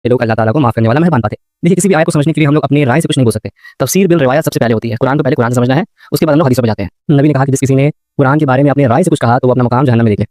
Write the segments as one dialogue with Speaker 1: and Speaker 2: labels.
Speaker 1: ये लोग अल्लाह ताला को माफ़ करने वाला मेहरबान पाते हैं। देखिए किसी भी आयत को समझने के लिए हम लोग अपनी राय से कुछ नहीं बोल सकते। तफसीर बिल रिवायत सबसे पहले होती है। कुरान को पहले कुरान से समझना है, उसके बाद हम लोग हदीसों पे जाते हैं। नबी ने कहा कि जिस किसी ने कुरान के बारे में अपनी राय से कुछ कहा तो वो अपना मकाम जहन्नम में देख ले।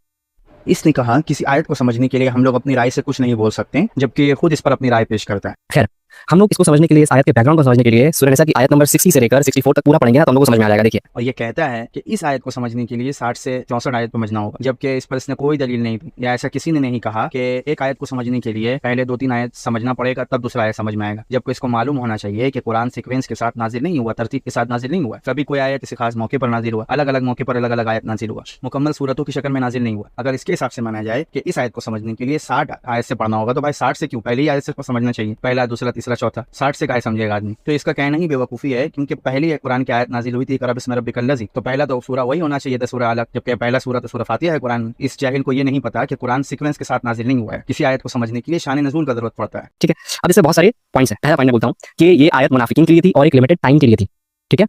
Speaker 2: इसने कहा किसी आयत को समझने के लिए हम लोग अपनी राय से कुछ नहीं बोल सकते, जबकि ये खुद इस पर अपनी राय पेश करता है।
Speaker 1: खैर, हम लोग इसको समझने के लिए, इस आयत के बैकग्राउंड को समझने के लिए सूरह निसा की आयत नंबर 60 से लेकर 64 तक पूरा पढ़ेंगे ना, तो हम लोग को समझ में आ जाएगा। देखिए,
Speaker 2: और ये कहता है कि इस आयत को समझने के लिए 60 से 64 आयत समझना होगा, जबकि इस पर इसने कोई दलील नहीं दी, या ऐसा किसी ने नहीं कहा कि एक आयत को समझने के लिए पहले 2-3 आयत समझना पड़ेगा तब दूसरा आयत समझ में आएगा। जबकि इसको मालूम होना चाहिए कि कुरान सीक्वेंस के साथ नाजिल नहीं हुआ, तरतीब के साथ नाजिल नहीं हुआ। कभी कोई आयत किसी खास मौके पर नाजिल हुआ, अलग अलग मौके पर अलग अलग आयत नाजिल हुआ, मुकम्मल सूरतों की शक्ल में नाजिल नहीं हुआ। अगर इसके हिसाब से माना जाए कि इस आयत को समझने के लिए 60 आयत से पढ़ना होगा, तो भाई 60 से क्यों, पहली आयत से समझना चाहिए, पहला, दूसरा, तीसरा, चौथा, 60 से क्या समझेगा आदमी। तो इसका कहना ही बेवकूफ़ी है, क्योंकि पहली कुरान की आयत नाजिल हुई थी इक़रा बिस्मि रब्बिकल लज़ी, तो पहला तो सूरा वही होना चाहिए था, सूरा अलग, जबकि पहला सूरा तो सूरा फातिहा है कुरान में। इस जाहिल को ये नहीं पता कि कुरान सीक्वेंस के साथ नाजिल नहीं हुआ है। किसी आयत को समझने के लिए शान नज़ूल का जरूरत पड़ता है।
Speaker 1: ठीक है। अब इससे बहुत सारे पॉइंट्स हैं। पहला पॉइंट मैं बोलता हूँ कि ये आयत मुनाफिकीन के लिए थी और एक लिमिटेड टाइम के लिए थी। ठीक है।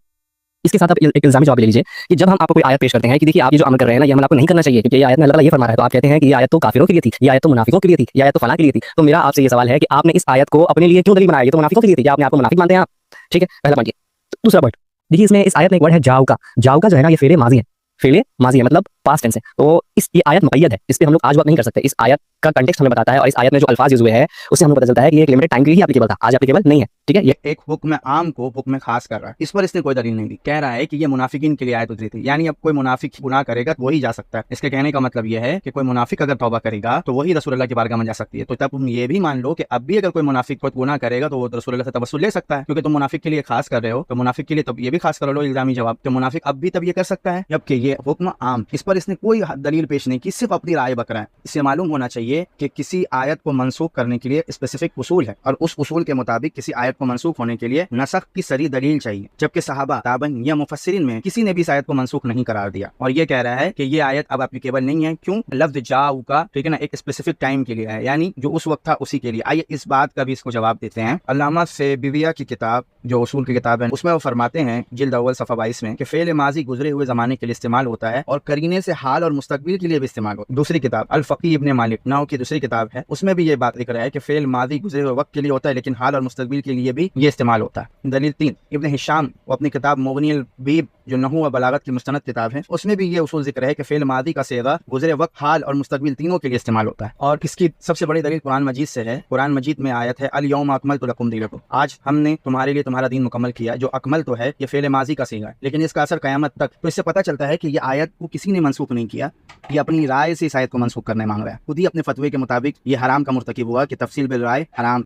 Speaker 1: इसके साथ आप एक इल्जामी जवाब ले लीजिए कि जब हम आपको कोई आयत पेश करते हैं कि देखिए आप ये जो अमल कर रहे हैं ना, ये अमल आपको नहीं करना चाहिए, क्योंकि ये आयत में अल्लाह ताला ये फरमा रहा है, तो आप कहते हैं कि ये आयत तो काफिरों के लिए थी, ये आयत तो मुनाफिकों के लिए थी, ये आयत तो फलां के लिए थी। तो मेरा आपसे ये सवाल है कि आपने इस आयत को अपने लिए क्यों दलील बनाया? ये तो मुनाफिकों के लिए थी, क्या आपने आपको मुनाफिक मानते हैं आप? ठीक है, पहला पॉइंट ये। दूसरा पॉइंट देखिए, इसमें इस आयत में एक वर्ड है जाऊका। जाऊका जो है ना, ये फेले माजी है, फेले माजी है, मतलब पास्ट टेंस है। तो ये आयत मुक़य्यद है, इस पे हम लोग आज बात नहीं कर सकते। इस आयत का कंटेक्स्ट हमें बताता है और इस आयत में जो अल्फाज यूज हुए हैं उससे हमें पता चलता है कि ये एक लिमिटेड टाइम के लिए एप्लीकेबल था, आज एप्लीकेबल नहीं है। ठीक है, ये
Speaker 2: एक हुक्म आम को हुक्म खास कर रहा है, इस पर इसने कोई दलील नहीं दी। कह रहा है कि ये मुनाफिकीन के लिए आयत उतरी थी, यानी अब कोई मुनाफिक गुनाह करेगा तो वही जा सकता है। इसके कहने का मतलब यह है कि कोई मुनाफिक अगर तौबा करेगा तो वही रसूलुल्लाह की बारगाह में जा सकती है। तो तब तुम ये भी मान लो कि अब भी अगर कोई मुनाफिक कोई गुनाह करेगा तो वो रसूलुल्लाह से तवस्सुल ले सकता है, क्योंकि तुम मुनाफिक के लिए खास कर रहे हो, तो मुनाफिक के लिए तब ये भी खास कर लो इल्जामी जवाब, तो मुनाफिक अब भी तब ये कर सकता है, जबकि ये हुक्म आम। इस पर इसने कोई दलील पेश नहीं की, सिर्फ अपनी राय बक रहा है। इससे मालूम होना चाहिए कि किसी आयत को मनसूख करने के लिए स्पेसिफिक उसूल है, और उस उसूल के मुताबिक किसी आयत को मनसूख होने के लिए नसख की सरी दलील चाहिए, जबकि सहाबा, ताबन या मुफस्सिरीन में किसी ने भी इस आयत को मनसूख नहीं करार दिया। और ये कह रहा है कि ये आयत अब एप्लीकेबल नहीं है। क्यों? लफ्ज जाऊ का, ठीक है ना, एक स्पेसिफिक टाइम के लिए है, यानी जो उस वक्त था उसी के लिए। आइए इस बात का भी इसको जवाब देते हैं। अल्लामा से बिविया की किताब, जो उसूल की किताब है, उसमें वो फरमाते हैं जिल्द अव्वल सफ़ा 22 में कि फेल माजी गुजरे हुए जमाने के लिए इस्तेमाल होता है और करीने से हाल और मुस्तकबिल के लिए भी इस्तेमाल होता है। दूसरी किताब अल फ़क़ी इब्न मालिक नाव की दूसरी किताब है, उसमें भी ये बात लिख रहा है कि फेल माजी गुजरे हुए वक्त के लिए होता है, लेकिन हाल और मुस्तकबिल के लिए भी ये इस्तेमाल होता है। दलील 3, इब्न हिशाम वो अपनी किताब मुग़नियुल बीब, जो नहू और बलागत की मुस्तनद किताब है, उसमें भी ये उसूल जिक्र है कि फेल मादी का सेगा गुजरे वक्त, हाल और मुस्तकबिल तीनों के लिए इस्तेमाल होता है। और इसकी सबसे बड़ी दलील कुरान मजीद से है। कुरान मजीद में आयत है अल यौम अकमलतु लकुम दीनकुम, आज हमने तुम्हारे लिए तुम्हारा दीन मुकम्मल किया। जो अकमल तो है ये फेल माजी का सेगा है, लेकिन इसका असर क़यामत तक। तो इससे पता चलता है कि ये आयत को किसी ने मनसूख नहीं किया, ये अपनी राय से इस आयत को मनसूख करने मांग रहा है। खुद ही अपने फतवे के मुताबिक ये हराम का मुर्तकिब हुआ कि तफसील बिल राय हराम।